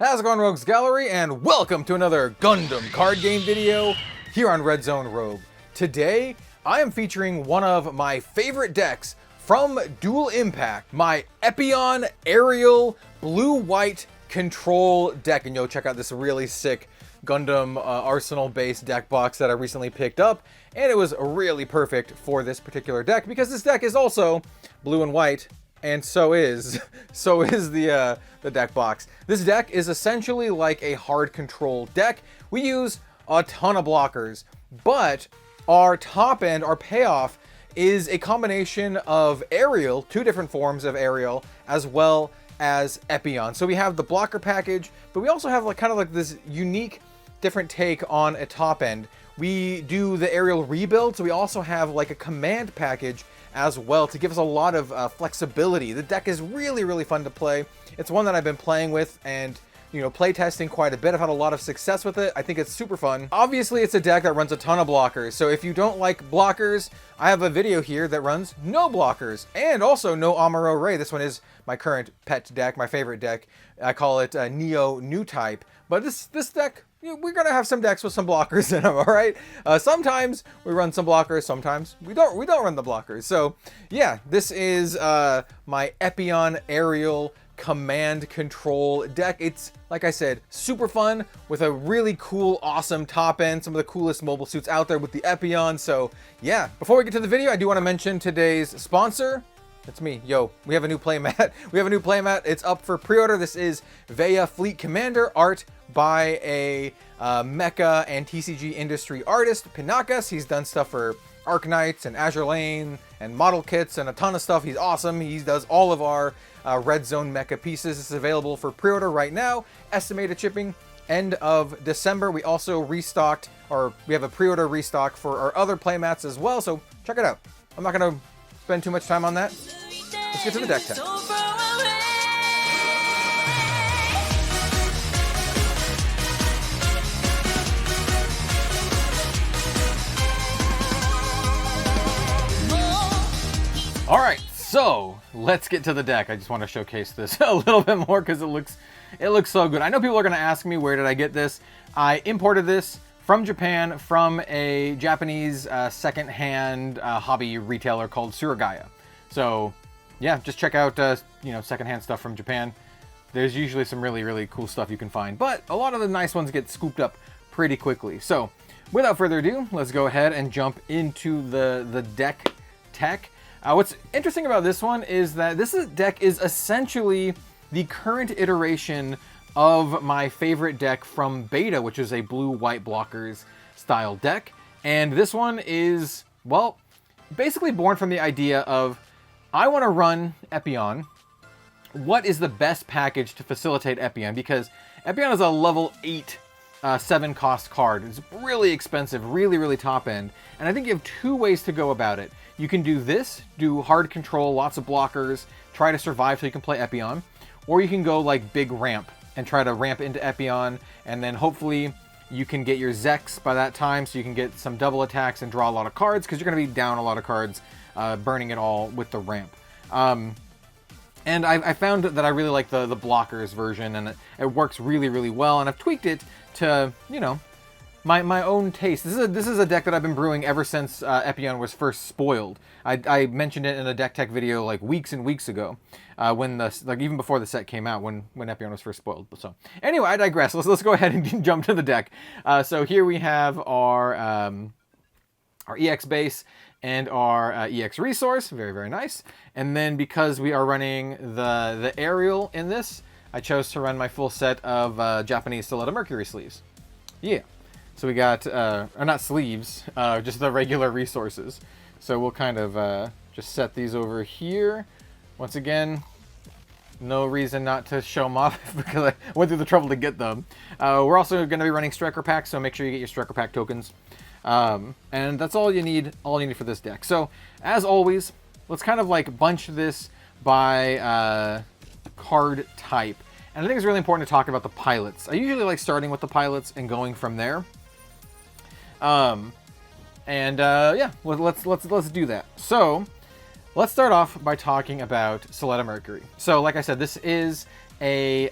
How's it going, Rogues Gallery, and welcome to another Gundam card game video here on Red Zone Rogue. Today, I am featuring one of my favorite decks from Dual Impact, my Epion Aerial Blue-White Control deck. And check out this really sick Gundam Arsenal-based deck box that I recently picked up, and it was really perfect for this particular deck because this deck is also blue and white. And so is the deck box. This deck is essentially like a hard control deck. We use a ton of blockers, but our top end, our payoff, is a combination of Aerial, two different forms of Aerial, as well as Epion. So we have the blocker package, but we also have kind of this unique, different take on a top end. We do the Aerial rebuild, so we also have a command package as well to give us a lot of flexibility. The deck is really, really fun to play. It's one that I've been playing with and, play testing quite a bit. I've had a lot of success with it. I think it's super fun. Obviously, it's a deck that runs a ton of blockers. So if you don't like blockers, I have a video here that runs no blockers and also no Amuro Ray. This one is my current pet deck, my favorite deck. I call it Neo New Type. But this deck, we're gonna have some decks with some blockers in them, all right? Sometimes we run some blockers, sometimes we don't run the blockers. So yeah, this is my Epion Aerial Command Control deck. It's, like I said, super fun with a really cool, awesome top end, some of the coolest mobile suits out there with the Epion. So yeah, before we get to the video, I do want to mention today's sponsor. That's me. We have a new playmat. It's up for pre-order. This is Vaya Fleet Commander, art by a mecha and TCG industry artist, Pinakas. He's done stuff for Arknights and Azure Lane and model kits and a ton of stuff. He's awesome. He does all of our Red Zone mecha pieces. It's available for pre-order right now. Estimated shipping end of December. We also restocked, or we have a pre-order restock for our other playmats as well. So check it out. I'm not going to spend too much time on that. Let's get to the deck tech. All right, so let's get to the deck. I just want to showcase this a little bit more because it looks so good. I know people are going to ask me, where did I get this? I imported this from Japan from a Japanese secondhand hobby retailer called Suragaya. So yeah, just check out secondhand stuff from Japan. There's usually some really, really cool stuff you can find, but a lot of the nice ones get scooped up pretty quickly. So without further ado, let's go ahead and jump into the deck tech. What's interesting about this one is that this deck is essentially the current iteration of my favorite deck from beta, which is a blue-white blockers style deck. And this one is, well, basically born from the idea of, I want to run Epion. What is the best package to facilitate Epion? Because Epion is a level 8 7 cost card. It's really expensive, really, really top end. And I think you have two ways to go about it. You can do this, do hard control, lots of blockers, try to survive so you can play Epion. Or you can go big ramp and try to ramp into Epion, and then hopefully you can get your Zex by that time so you can get some double attacks and draw a lot of cards, because you're going to be down a lot of cards, burning it all with the ramp. And I found that I really like the blockers version, and it works really, really well, and I've tweaked it to, my own taste. This is a deck that I've been brewing ever since Epion was first spoiled. I mentioned it in a deck tech video weeks and weeks ago, when even before the set came out, when Epion was first spoiled. So anyway, I digress. Let's go ahead and jump to the deck. So here we have our EX base and our EX resource. Very, very nice. And then because we are running the Aerial in this, I chose to run my full set of Japanese Soletta Mercury sleeves. Yeah. So we got, or not sleeves, just the regular resources. So we'll kind of just set these over here. Once again, no reason not to show them off because I went through the trouble to get them. We're also going to be running Striker packs, so make sure you get your Striker pack tokens. And that's all you need for this deck. So as always, let's kind of bunch this by card type. And I think it's really important to talk about the pilots. I usually like starting with the pilots and going from there. Yeah, let's do that. So let's start off by talking about Soletta Mercury. So like I said, this is a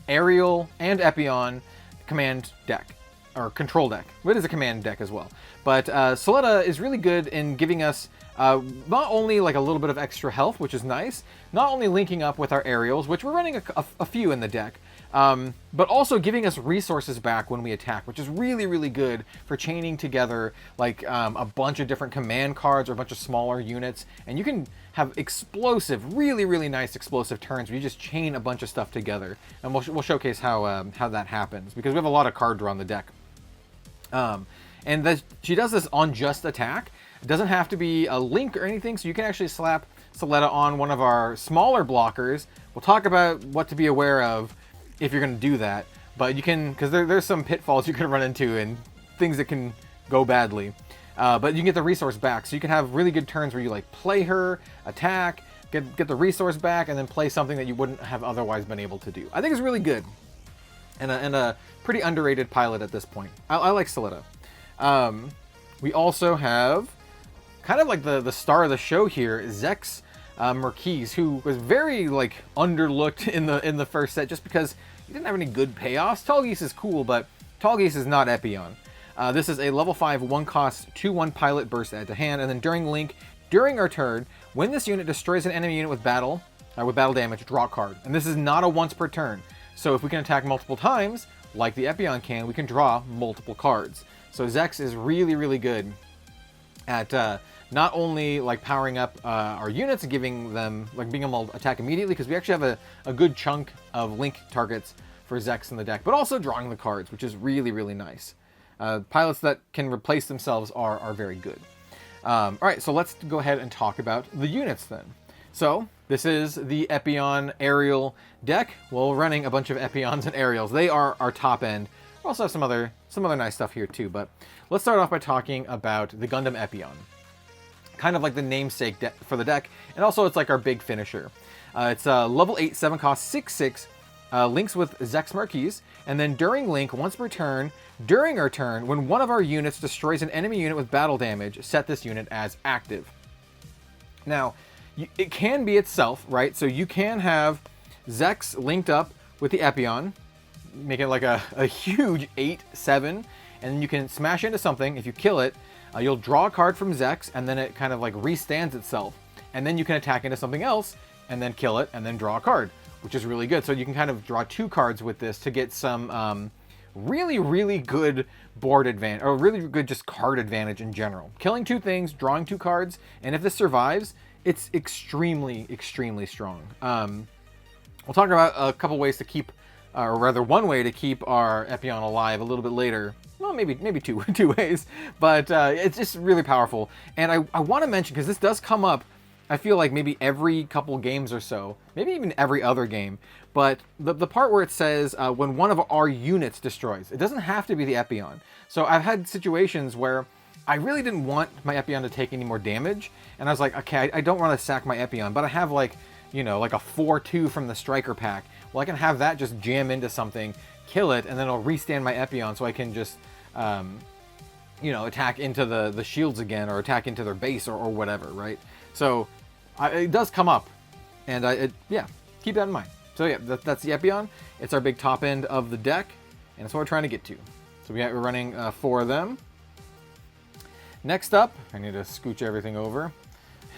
Aerial and Epion command deck, or control deck. It is a command deck as well. But Soletta is really good in giving us not only like a little bit of extra health, which is nice, not only linking up with our aerials, which we're running a few in the deck, but also giving us resources back when we attack, which is really, really good for chaining together like a bunch of different command cards or a bunch of smaller units. And you can have explosive, really, really nice explosive turns where you just chain a bunch of stuff together. And we'll showcase how that happens, because we have a lot of card draw on the deck. And she does this on just attack. It doesn't have to be a link or anything, so you can actually slap Soletta on one of our smaller blockers. We'll talk about what to be aware of if you're going to do that, but you can, because there's some pitfalls you can run into and things that can go badly. But you can get the resource back, so you can have really good turns where you like play her, attack, get the resource back, and then play something that you wouldn't have otherwise been able to do. I think it's really good, and a pretty underrated pilot at this point. I like Soletta. We also have kind of like the star of the show here, Zex Marquise, who was very like underlooked in the first set just because he didn't have any good payoffs. Tallgeese is cool, but Tallgeese is not Epion. This is a level 5 1-cost 2/1 pilot burst add to hand, and then during our turn, when this unit destroys an enemy unit with battle damage, draw a card. And this is not a once per turn. So if we can attack multiple times, like the Epion can, we can draw multiple cards. So Zex is really, really good at not only like powering up our units and giving them, like being able to attack immediately, because we actually have a good chunk of link targets for Zex in the deck, but also drawing the cards, which is really, really nice. Pilots that can replace themselves are very good. All right, so let's go ahead and talk about the units then. So this is the Epion aerial deck. Well, we're running a bunch of Epions and aerials. They are our top end. We also have some other nice stuff here too, but let's start off by talking about the Gundam Epion. Kind of like the namesake for the deck, and also it's like our big finisher. It's level 8, 7 cost, 6/6, links with Zex Marquise, and then during link, once per turn, during our turn, when one of our units destroys an enemy unit with battle damage, set this unit as active. Now, it can be itself, right? So you can have Zex linked up with the Epion, make it like a huge 8/7, and then you can smash into something. If you kill it, you'll draw a card from Zex, and then it kind of like restands itself. And then you can attack into something else, and then kill it, and then draw a card, which is really good. So you can kind of draw 2 cards with this to get some really, really good board advantage, or really good just card advantage in general. Killing 2 things, drawing 2 cards, and if this survives, it's extremely, extremely strong. We'll talk about a couple ways to keep, or rather one way to keep our Epion alive a little bit later. Well, maybe two ways, but it's just really powerful. And I want to mention, because this does come up, I feel like maybe every couple games or so, maybe even every other game, but the part where it says when one of our units destroys, it doesn't have to be the Epion. So I've had situations where I really didn't want my Epion to take any more damage, and I was like, okay, I don't want to sack my Epion, but I have like, you know, like a 4/2 from the Striker pack. Well, I can have that just jam into something, kill it, and then it'll restand my Epion, so I can just, you know, attack into the shields again, or attack into their base, or whatever, right? So it does come up, and yeah, keep that in mind. So yeah, that's the Epion. It's our big top end of the deck, and it's what we're trying to get to. So we're running 4 of them. Next up, I need to scooch everything over.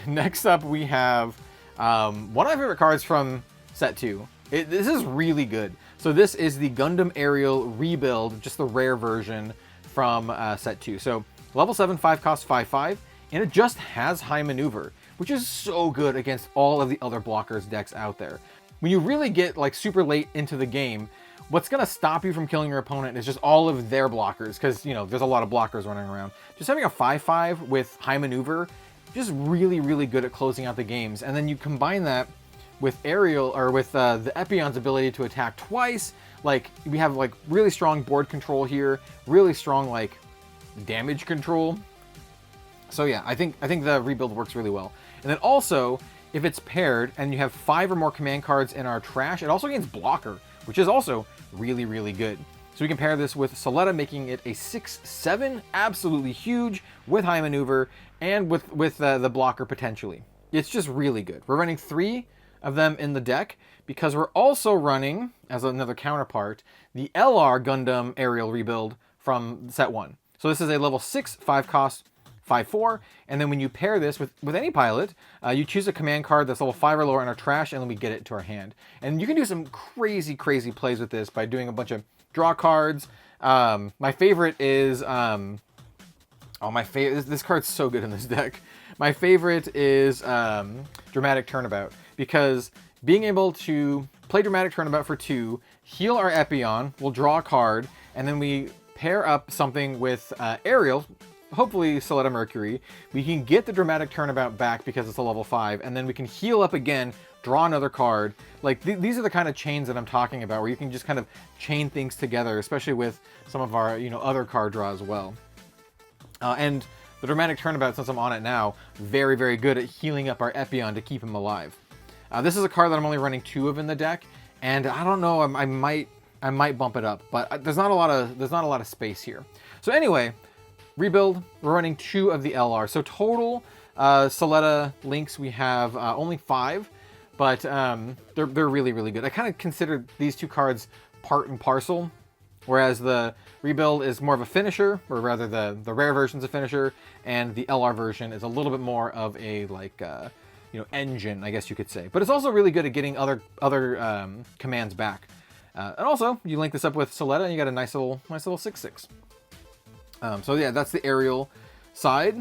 Next up, we have one of my favorite cards from set 2. This is really good. So this is the Gundam Aerial Rebuild, just the rare version from set 2. So level 7, 5 cost, 5/5, and it just has high maneuver, which is so good against all of the other blockers decks out there. When you really get like super late into the game, what's going to stop you from killing your opponent is just all of their blockers, because, you know, there's a lot of blockers running around. Just having a 5/5 with high maneuver, just really, really good at closing out the games. And then you combine that with aerial, or with the Epion's ability to attack twice. Like, we have like really strong board control here, really strong like damage control. So yeah, I think the rebuild works really well. And then also, if it's paired and you have 5 or more command cards in our trash, it also gains blocker, which is also really, really good. So we can pair this with Soletta, making it a 6/7, absolutely huge, with high maneuver, and with the blocker potentially. It's just really good. We're running 3 of them in the deck because we're also running, as another counterpart, the LR Gundam aerial rebuild from set 1. So this is a level 6, 5 cost, 5/4, and then when you pair this with any pilot, you choose a command card that's level 5 or lower in our trash, and then we get it to our hand. And you can do some crazy plays with this by doing a bunch of draw cards. My favorite is, this card's so good in this deck. My favorite is Dramatic Turnabout, because being able to play Dramatic Turnabout for 2, heal our Epion, we'll draw a card, and then we pair up something with Aerial, hopefully Soletta Mercury. We can get the Dramatic Turnabout back because it's a level 5, and then we can heal up again, draw another card. Like, these are the kind of chains that I'm talking about, where you can just kind of chain things together, especially with some of our, other card draw as well. And the Dramatic Turnabout, since I'm on it now, very, very good at healing up our Epion to keep him alive. This is a card that I'm only running 2 of in the deck, and I don't know, I might bump it up, but there's not a lot of space here. So anyway, rebuild, we're running 2 of the LR. So total Soletta links we have only 5, but they're really, really good. I kind of consider these 2 cards part and parcel, whereas the rebuild is more of a finisher, or rather the rare version's a finisher, and the LR version is a little bit more of a engine, I guess you could say. But it's also really good at getting other commands back. And also, you link this up with Soletta, and you got a nice little 6/6. So yeah, that's the aerial side.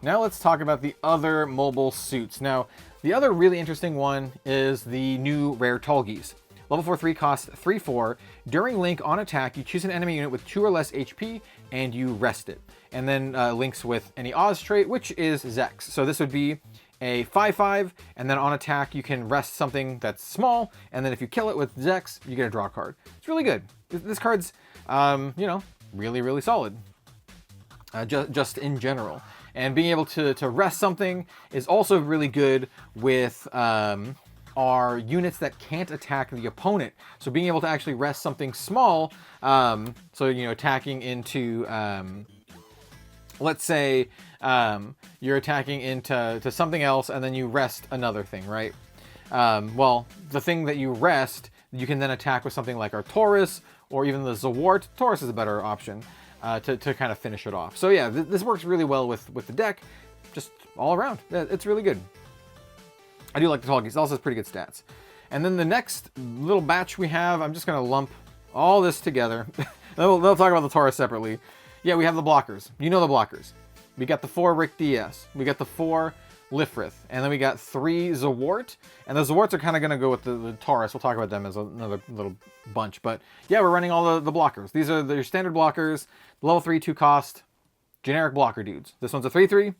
Now let's talk about the other mobile suits. Now, the other really interesting one is the new rare Tallgeese. Level 4 3 cost 3/4. During link on attack, you choose an enemy unit with 2 or less HP and you rest it. And then links with any Oz trait, which is Zex. So this would be a 5/5, and then on attack you can rest something that's small, and then if you kill it with Zex, you get a draw card. It's really good. This card's, really, really solid. Just in general. And being able to rest something is also really good with our units that can't attack the opponent. So being able to actually rest something small, attacking into, let's say you're attacking into something else and then you rest another thing, right? Well, the thing that you rest, you can then attack with something like our Taurus or even the Zawart. Taurus is a better option to kind of finish it off. So yeah, this works really well with the deck, just all around. It's really good. I do like the Tallgeese. It also has pretty good stats. And then the next little batch we have, I'm just going to lump all this together. They'll talk about the Taurus separately. Yeah, we have the blockers. You know the blockers. We got the 4 Rick DS. We got the 4 Lifrith. And then we got 3 Zawart. And the Zawarts are kind of going to go with the Taurus. We'll talk about them as another little bunch. But yeah, we're running all the blockers. These are your standard blockers. Level 3, 2 cost, generic blocker dudes. This one's a 3/3.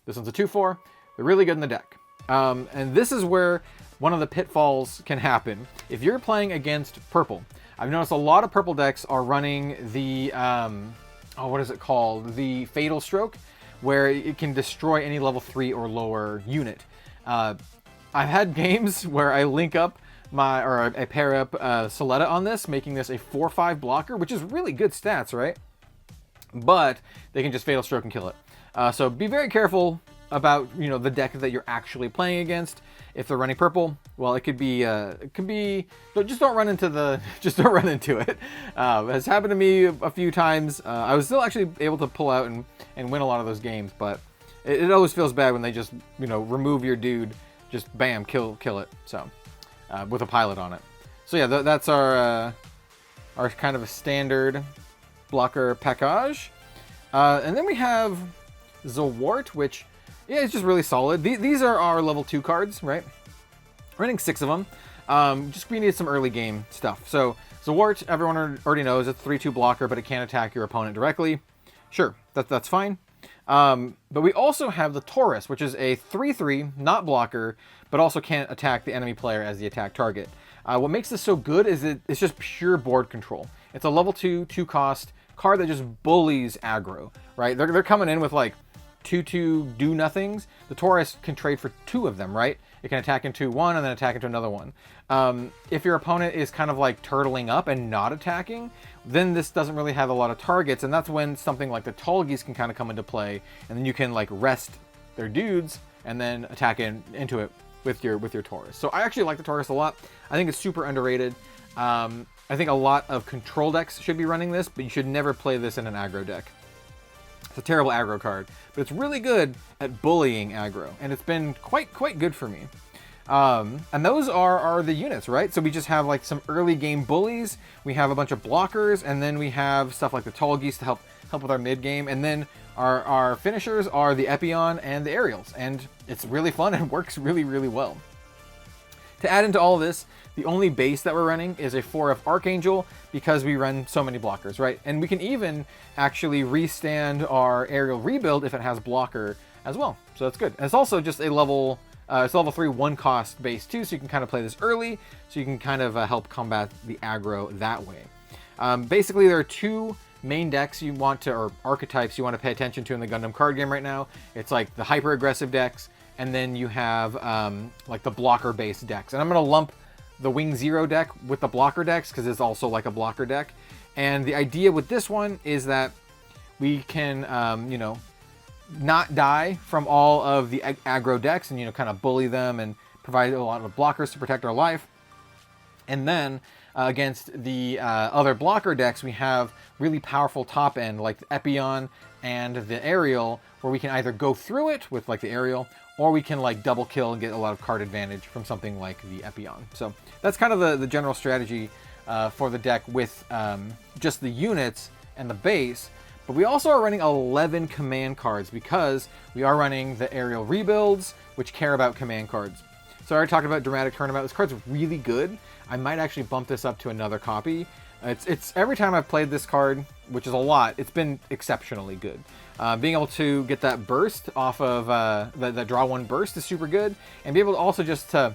This one's a 2/4. They're really good in the deck. And this is where one of the pitfalls can happen. If you're playing against purple, I've noticed a lot of purple decks are running the, what is it called? The Fatal Stroke, where it can destroy any level 3 or lower unit. I've had games where I link up I pair up Soletta on this, making this a 4/5 blocker, which is really good stats, right? But they can just Fatal Stroke and kill it. So be very careful about the deck that you're actually playing against. If they're running purple, well, it could be just don't run into it. It has happened to me a few times. I was still actually able to pull out and win a lot of those games, but it always feels bad when they just remove your dude, just bam, kill it. So with a pilot on it. So yeah, that's our kind of a standard blocker package. And then we have Zawart, which yeah, it's just really solid. These are our level 2 cards, right? Running 6 of them. Just we need some early game stuff. So Zawart, everyone already knows, it's a 3/2 blocker, but it can't attack your opponent directly. Sure, that's fine. But we also have the Taurus, which is a 3/3, not blocker, but also can't attack the enemy player as the attack target. What makes this so good is it's just pure board control. It's a level 2, 2 cost card that just bullies aggro, right? They're coming in with like 2/2 do-nothings. The Taurus can trade for 2 of them, right? It can attack into one and then attack into another one. If your opponent is kind of like turtling up and not attacking, then this doesn't really have a lot of targets, and that's when something like the Tallgeese can kind of come into play, and then you can like rest their dudes and then attack into it with your Taurus. So I actually like the Taurus a lot. I think it's super underrated. I think a lot of control decks should be running this, but you should never play this in an aggro deck. It's a terrible aggro card, but it's really good at bullying aggro, and it's been quite good for me. And those are the units, right? So we just have like some early game bullies, we have a bunch of blockers, and then we have stuff like the Tall Geese to help with our mid game, and then our finishers are the Epion and the Aerials, and it's really fun and works really well. To add into all of this, the only base that we're running is a 4F Archangel because we run so many blockers, right? And we can even actually restand our Aerial Rebuild if it has blocker as well, so that's good. And it's also just a level, it's level 3 1 cost base too, so you can kind of play this early, so you can kind of help combat the aggro that way. Basically, there are two main decks you want to, or archetypes you want to pay attention to in the Gundam card game right now. It's like the hyper aggressive decks, and then you have like the blocker based decks. And I'm going to lump the Wing Zero deck with the blocker decks because it's also like a blocker deck. And the idea with this one is that we can, you know, not die from all of the aggro decks and, you know, kind of bully them and provide a lot of blockers to protect our life. And then against the other blocker decks, we have really powerful top end like the Epion and the Aerial, where we can either go through it with like the Aerial, or we can like double kill and get a lot of card advantage from something like the Epion. So that's kind of the general strategy for the deck with just the units and the base. But we also are running 11 command cards because we are running the Aerial Rebuilds, which care about command cards. So I already talked about Dramatic Turnabout. This card's really good. I might actually bump this up to another copy. It's every time I've played this card, which is a lot, it's been exceptionally good. Being able to get that burst off of the draw one burst is super good, and be able to also just to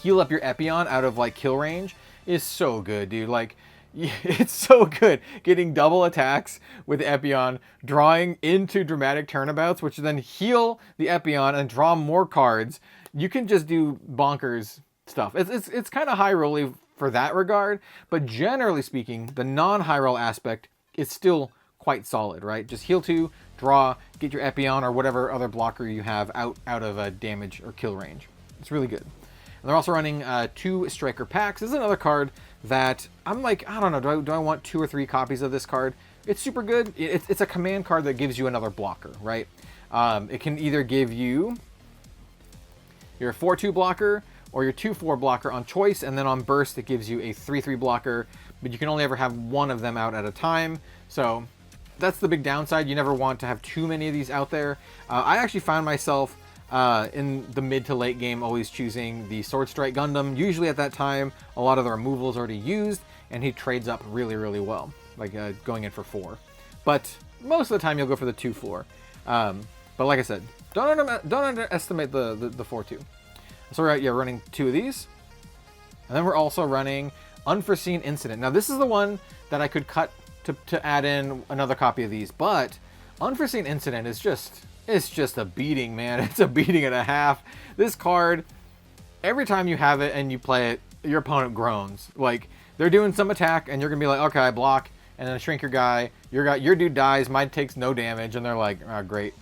heal up your Epion out of like kill range is so good, dude. Like, it's so good getting double attacks with Epion, drawing into Dramatic Turnabouts, which then heal the Epion and draw more cards. You can just do bonkers stuff. It's kind of high rolly for that regard, but generally speaking, the non-high roll aspect is still quite solid, right? Just heal 2, draw, get your Epion or whatever other blocker you have out of damage or kill range. It's really good. And they're also running 2 Striker Packs. This is another card that I'm like, I don't know, do I want 2 or 3 copies of this card? It's super good. It's a command card that gives you another blocker, right? It can either give you your 4/2 blocker or your 2/4 blocker on choice, and then on burst it gives you a 3/3 blocker, but you can only ever have one of them out at a time. So that's the big downside. You never want to have too many of these out there. I actually found myself in the mid to late game always choosing the Sword Strike Gundam. Usually at that time, a lot of the removal is already used, and he trades up really well, like going in for 4. But most of the time you'll go for the 2/4. But like I said, don't underestimate the 4/2. So we're running 2 of these. And then we're also running Unforeseen Incident. Now this is the one that I could cut to add in another copy of these, but Unforeseen Incident is just a beating, man. It's a beating and a half. This card, every time you have it and you play it, your opponent groans. Like, they're doing some attack and you're gonna be like, okay, I block, and then shrink your guy. Your dude dies, mine takes no damage, and they're like, oh, great.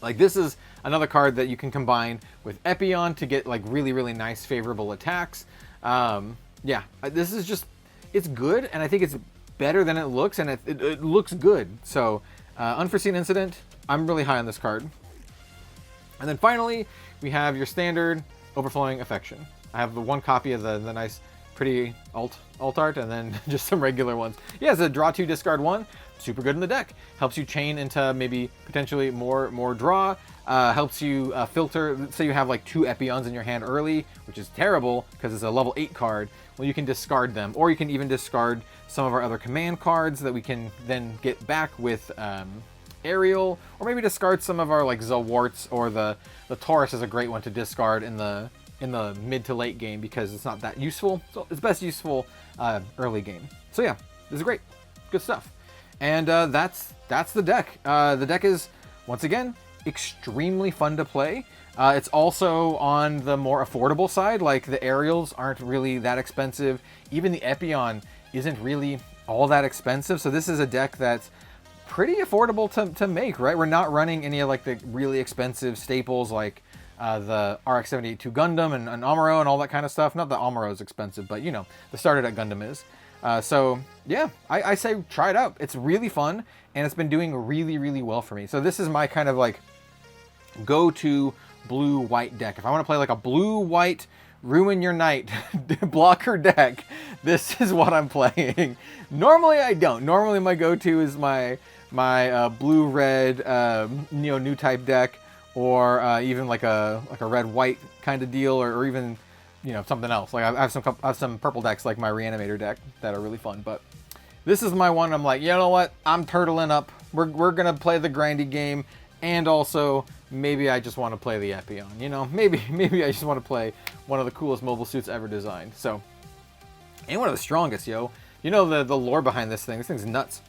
Like, this is another card that you can combine with Epion to get like really nice favorable attacks. Yeah, this is just, it's good, and I think it's better than it looks, and it looks good. So Unforeseen Incident, I'm really high on this card. And then finally, we have your standard Overflowing Affection. I have the 1 copy of the nice, pretty alt art, and then just some regular ones. Yeah, it's a draw 2, discard 1. Super good in the deck. Helps you chain into maybe potentially more draw. Helps you filter. Say you have like 2 Epions in your hand early, which is terrible because it's a level 8 card. Well, you can discard them, or you can even discard some of our other command cards that we can then get back with Aerial, or maybe discard some of our like Zwarts, or the Taurus is a great one to discard in the mid to late game because it's not that useful. So it's best useful early game. So yeah, this is great, good stuff. And that's the deck. The deck is, once again, extremely fun to play. It's also on the more affordable side. Like, the Aerials aren't really that expensive. Even the Epion isn't really all that expensive. So this is a deck that's pretty affordable to make, right? We're not running any of like the really expensive staples like the RX-78-2 Gundam and Amuro and all that kind of stuff. Not that Amuro is expensive, but you know, the starter deck Gundam is. So yeah, I say try it out. It's really fun, and it's been doing really, really well for me. So this is my kind of like go-to blue-white deck. If I want to play like a blue-white ruin your night blocker deck, this is what I'm playing. Normally I don't. Normally my go-to is my blue-red new type deck, or even like a red-white kind of deal, or even, you know, something else. Like I have some purple decks like my Reanimator deck that are really fun, but this is my one. I'm like, you know what? I'm turtling up. We're gonna play the grindy game, and also maybe I just want to play the Epion. You know, maybe I just want to play one of the coolest mobile suits ever designed. So, and one of the strongest, yo. You know the lore behind this thing. This thing's nuts.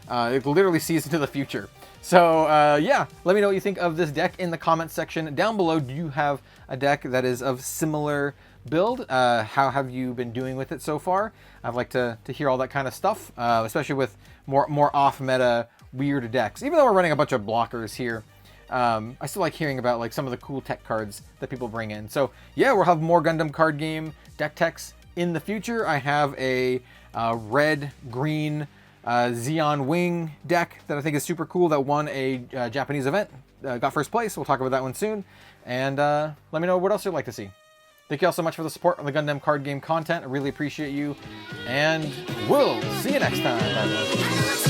It literally sees into the future. So yeah, let me know what you think of this deck in the comments section down below. Do you have a deck that is of similar build? How have you been doing with it so far? I'd like to hear all that kind of stuff, especially with more off-meta weird decks. Even though we're running a bunch of blockers here, I still like hearing about like some of the cool tech cards that people bring in. So yeah, we'll have more Gundam card game deck techs in the future. I have a red-green Xeon Wing deck that I think is super cool that won a Japanese event, got first place. We'll talk about that one soon. And let me know what else you'd like to see. Thank you all so much for the support on the Gundam card game content. I really appreciate you. And we'll see you next time. Bye, guys.